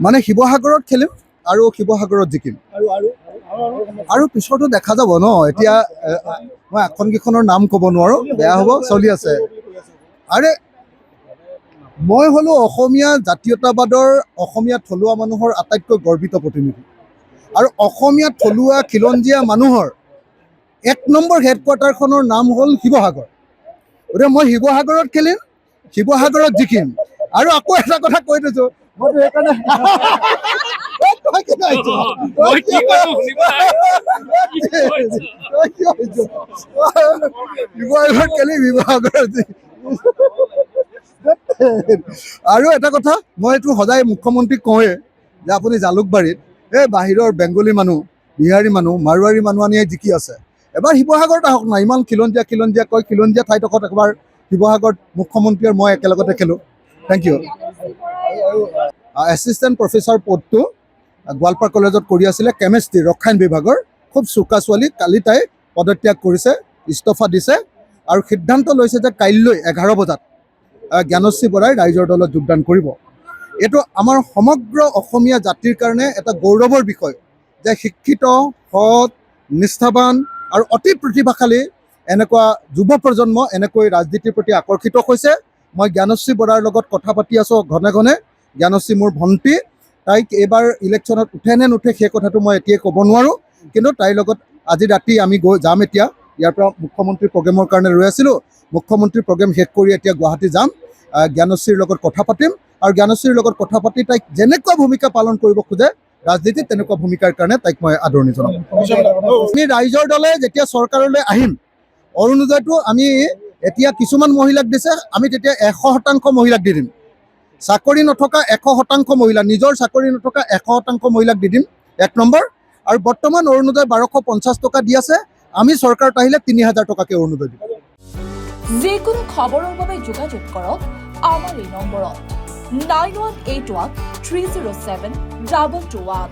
মানে শিৱসাগৰত খেলিম আৰু শিৱসাগৰত জিকিম আৰু পিছতো দেখা যাব ন। এতিয়া মই আসনকেইখনৰ নাম ক'ব নোৱাৰোঁ, বেয়া হ'ব, চলি আছে। আৰে মই হ'লো অসমীয়া জাতীয়তাবাদৰ অসমীয়া থলুৱা মানুহৰ আটাইতকৈ গৰ্বিত প্ৰতিনিধি আৰু অসমীয়া থলুৱা খিলঞ্জীয়া মানুহৰ 1 নম্বৰ হেডকোৱাৰ্টাৰখনৰ নাম হ'ল শিৱসাগৰ। গতিকে মই শিৱসাগৰত খেলিম, শিৱসাগৰত জিকিম। আৰু আকৌ এটা কথা কৈ দিছোঁ, মইতো সেইকাৰণে শিৱসাগৰত খেলিম, শিৱসাগৰত আৰু এটা কথা মই এইটো সদায় মুখ্যমন্ত্ৰীক কওঁৱে যে আপুনি জালুকবাৰীত এই বাহিৰৰ বেংগলী মানুহ, বিহাৰী মানুহ, মাৰোৱাৰী মানুহ আনি জিকি আছে, এবাৰ শিৱসাগৰত আহক না। ইমান খিলঞ্জীয়া খিলঞ্জীয়া কয়, খিলঞ্জীয়া ঠাইডোখৰত এবাৰ শিৱসাগৰত মুখ্যমন্ত্ৰী আৰু মই একেলগতে খেলোঁ। Thank U. এছিষ্টেণ্ট প্ৰফেচাৰ পদটো গোৱালপাৰা কলেজত কৰি আছিলে, কেমেষ্ট্ৰি ৰসায়ন বিভাগৰ, খুব চোকা ছোৱালী। কালি তাই পদত্যাগ কৰিছে, ইস্তফা দিছে আৰু সিদ্ধান্ত লৈছে যে কাইলৈ 11 বজাত জ্ঞানশ্ৰী বৰাই ৰাইজৰ দলত যোগদান কৰিব। এইটো আমাৰ সমগ্ৰ অসমীয়া জাতিৰ কাৰণে এটা গৌৰৱৰ বিষয় যে শিক্ষিত, সৎ, নিষ্ঠাৱান আৰু অতি প্ৰতিভাশালী এনেকুৱা যুৱ প্ৰজন্ম এনেকৈ ৰাজনীতিৰ প্ৰতি আকৰ্ষিত হৈছে। মই জ্ঞানশ্ৰী বৰাৰ লগত কথা পাতি আছোঁ ঘনে ঘনে। জ্ঞানশ্ৰী মোৰ ভণ্টি, তাইক এইবাৰ ইলেকশ্যনত উঠে নে নুঠে সেই কথাটো মই এতিয়াই ক'ব নোৱাৰোঁ, কিন্তু তাইৰ লগত আজি ৰাতি আমি যাম। এতিয়া ইয়াৰ পৰা মুখ্যমন্ত্ৰীৰ প্ৰগ্ৰেমৰ কাৰণে ৰৈ আছিলোঁ। মুখ্যমন্ত্ৰীৰ প্ৰগ্ৰেম শেষ কৰি এতিয়া গুৱাহাটী যাম, জ্ঞানশ্ৰীৰ লগত কথা পাতিম আৰু জ্ঞানশ্ৰীৰ লগত কথা পাতি তাইক যেনেকুৱা ভূমিকা পালন কৰিব খোজে ৰাজনীতিত, তেনেকুৱা ভূমিকাৰ কাৰণে তাইক মই আদৰণি জনাম। আমি ৰাইজৰ দলে যেতিয়া চৰকাৰলৈ আহিম, অৰুণোদয়টো আমি এতিয়া কিছুমান মহিলাক দিছে, আমি তেতিয়া 100% মহিলাক দি দিম। চাকৰি নথকা 100% মহিলা, নিজৰ চাকৰি নথকা 100% মহিলাক দি দিম, 1 নম্বৰ। আৰু বৰ্তমান অৰুণোদয় 1250 টকা দি আছে, আমি চৰকাৰত আহিলে 3000 টকাকৈ অৰুণোদয় দিম। যিকোনো খবৰৰ বাবে যোগাযোগ কৰক আমাৰ এই নম্বৰত 9181 307 2221।